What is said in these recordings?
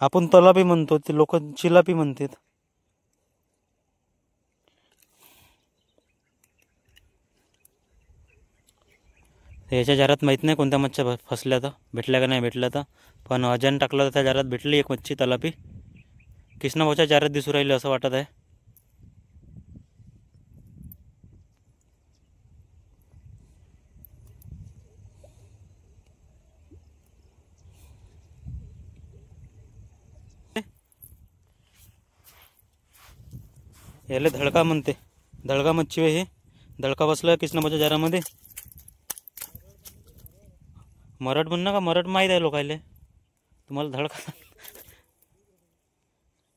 आपण तलापी म्हणतो, ते लोक चिलापी म्हणतात. याच्या जारात माहीत नाही कोणत्या मच्छ्या फसल्या तर, भेटल्या का नाही भेटल्या तर, पण अजयने टाकलं तर त्या जारात भेटली एक मच्छी तलापी. कृष्णाभाऊच्या जारात दिसू राहिली असं वाटत आहे. याला धडका म्हणते, धडका मच्छी आहे हे. धडका बसला कृष्णाभाऊच्या जारामध्ये. मरड म्हण का, मरड माहीत आहे लोकायले. तुम्हाला धडका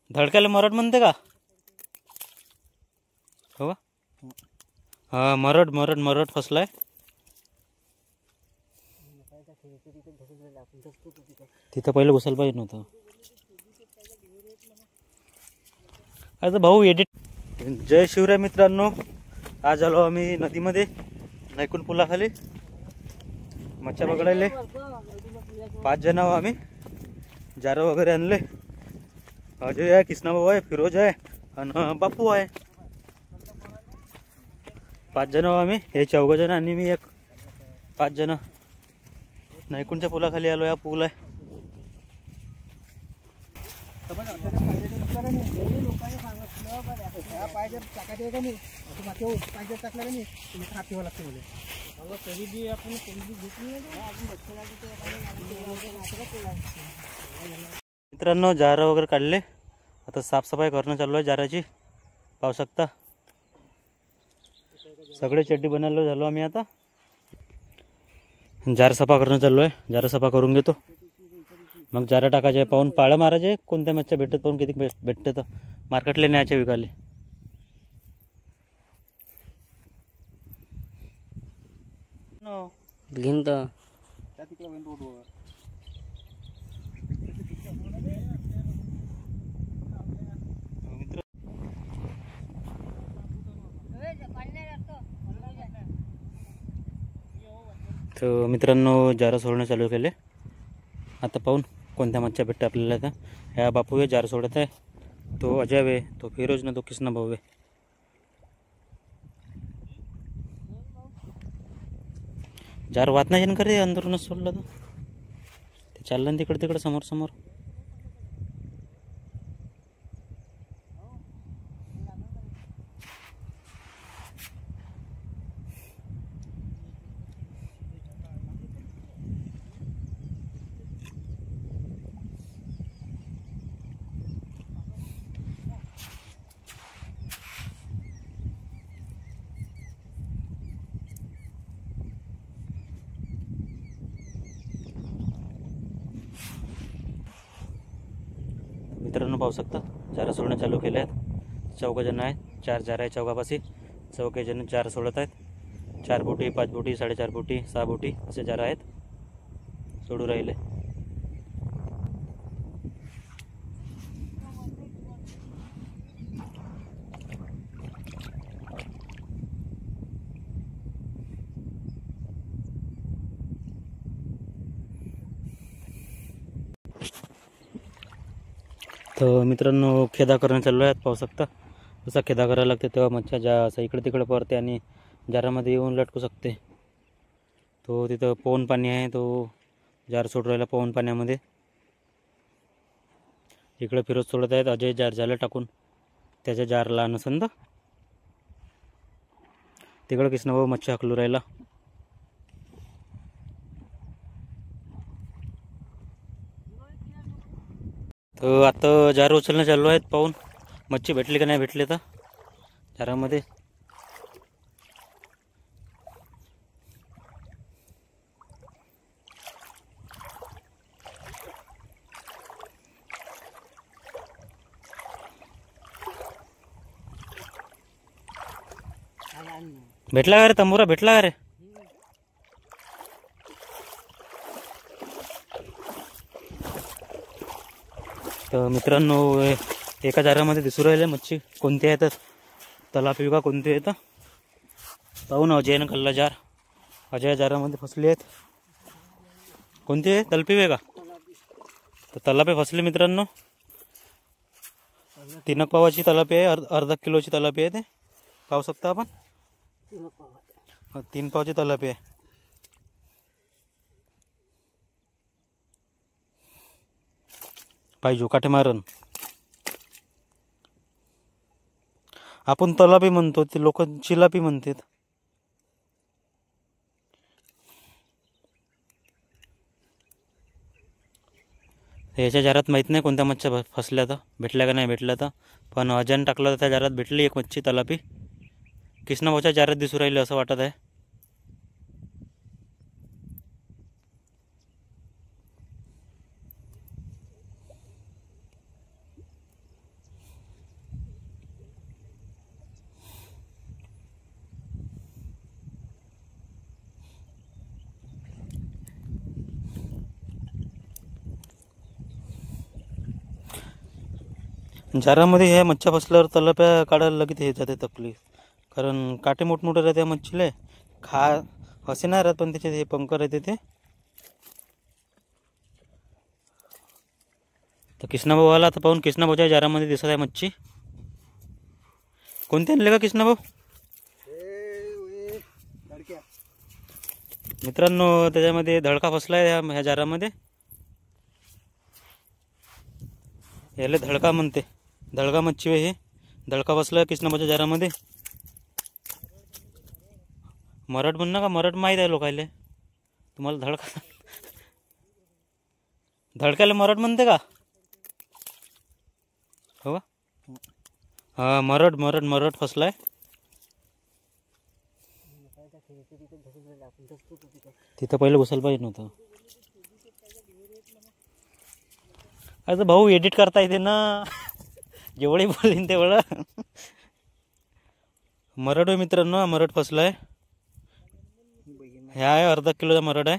धडक्याला मरड म्हणते का? हो हा, मरड मरड मरड फसलाय. तिथं पहिलं घुसायला पाहिजे नव्हतं. आता भाऊ एडिट. जय शिवराय मित्रांनो, आज आलो आम्ही नदीमध्ये नायकुन पुलाखाली मच्छ्या पकडायले. 5 जण आहो आम्ही. जार वगैरे आणले. अजय आहे, कृष्णाभाऊ आहे, फिरोज आहे आणि बापू आहे. 5 जण आहो आम्ही. हे 4 जण आणि मी एक. 5 जण नायकुनच्या पुलाखाली आलो. या पूल आहे. मित्रांनो, जार वगैरे काढले. आता साफसफाई करणं चालू आहे जाराची. पाहू शकता सगळे चड्डी बनायला झालो आम्ही. आता जार सफा करणं चालू आहे. जार सफा करून घेतो, मग जारा टाकायचे. पाहून पाळं मारायचे, कोणत्या मच्छ्या भेटतात, पाहून किती भेटते तर मार्केटला न्यायचे विकाले. घेऊन तर तर मित्रांनो, जारा सोडणं चालू केले. आता पाहून कोणत्या मच्छ्या भेटते आपल्याला. आता ह्या बापू जार सोडत आहे. तो अजय आहे, तो फिरोज ना, तो कृष्णाभाऊ आहे. जार वात नाही करे, अंदरूनच सोडलं तर ते चाललं ना तिकडे तिकडे समोर समोर. मित्रांनो, पाहू शकता जारा सोडणं चालू केले आहेत. 4 जण आहेत. 4 जार आहे चौघापाशी. 4 जण जार सोडत आहेत. 4 बोटी, 5 बोटी, 4.5 बोटी, 6 बोटी असे जार आहेत. सोडू राहिले. तर मित्रांनो, खेदा करणं चालू आहे. पाहू शकता जसा खेदा करायला लागते तेव्हा मच्छ्या ज्या असं इकडे तिकडे पडते आणि जारामध्ये येऊन लटकू शकते. तो तिथं पवन पाणी आहे. तो जार सोडू राहिला पवन पाण्यामध्ये. इकडे फिरोज सोडत आहेत. अजय जार झालं टाकून त्याच्या जारला नसंद. तिकडे कृष्णाभाऊ मच्छी हाकलू राहिला. तर आता जार उचलणं चालू आहेत. पाहून मच्छी भेटली का नाही भेटली तर जारामध्ये. भेटला का रे तंबुरा, भेटला का रे? तर मित्रांनो, एका जारामध्ये दिसू राहिले मच्छी कोणते आहेत, तलापी का कोणते आहेत. पाहून अजयनं खाल्ला जार. अजय जारामध्ये फसले आहेत. कोणते तलपी वे का? तर तलापे फसले मित्रांनो. 3 पावाची तलापी आहे, अर्धा किलोची तलापी आहे. ते पाहू शकता आपण. 3 पावाची तलापी आहे. पाहिजे काठे मारण. आपण तलापी म्हणतो, ते लोक चिलापी म्हणतात. याच्या जारात माहीत नाही कोणत्या मच्छ्या फसल्या तर भेटल्या का नाही भेटल्या तर, पण अजन टाकलं तर त्या जारात भेटली एक मच्छी तलापी. कृष्णाभाऊच्या जारात दिसू राहिली असं वाटत आहे. जारामध्ये ह्या मच्छ्या फसल्यावर तलाप्या काढायला लगेच हे जाते तकलीफ. कारण काटे मोठमोठे राहते मच्छीले. असे नाही राहत, पण त्याचे हे पंख राहते ते. तर कृष्णाभाऊ आला तर पाहून कृष्णाभाऊच्या जारामध्ये दिसत आहे मच्छी. कोणते आणले का कृष्णाभाऊ? मित्रांनो त्याच्यामध्ये धडका फसलाय ह्या जारामध्ये. याला धडका म्हणते. धडका मच्छी आहे हे. धडका बसला कृष्णाभाऊच्या जारामध्ये. मरड म्हणणं का? मरड माहीत आहे लोकायले. तुम्हाला धडका धडक्याला मरड म्हणते का? हो का? हा मरड मरड मरड फसलाय. तिथं पहिले घुसायला पाहिजे नव्हतं. अरे भाऊ एडिट करता येते ना. जेवढे बोलीन तेवढं. मरड आहे मित्रांनो, मरड फसलाय. ह्या आहे अर्धा किलोचा मरड आहे.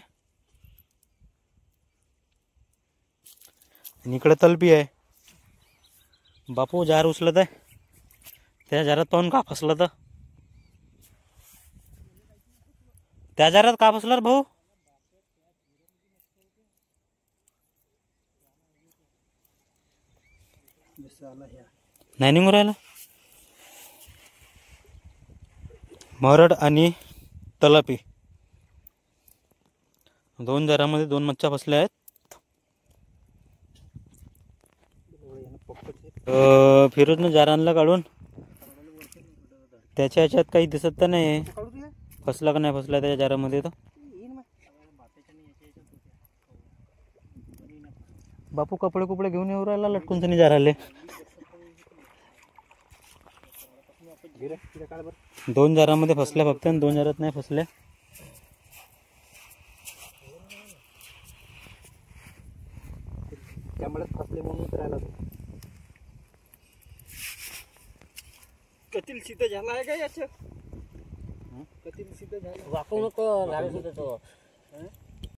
आणि इकडे तलपी आहे. बापू जार उचलत आहे. त्या जारात पाहून का फसला तर? त्या जारात का फसला रे भाऊ? नाही निघून राहिला. मरड आणि तलापी 2 जारामध्ये 2 मच्छ्या फसल्या आहेत. फिरोजनं जार आणला काढून. त्याच्या ह्याच्यात काही दिसत तर नाही फसला का नाही फसला त्याच्या जारामध्ये. तर बापू कपडे कुपडे घेऊन येऊ राहिला लटकून सनी जाराले. 2 जारामध्ये फसल्या फक्त, 2 जारात नाही फसल्या. त्यामुळेच फसले म्हणून राहिला. कतील सिद्ध झाला आहे का याचं? कतील सिद्ध झाला वाकवू नको झालं सुद्धा तो.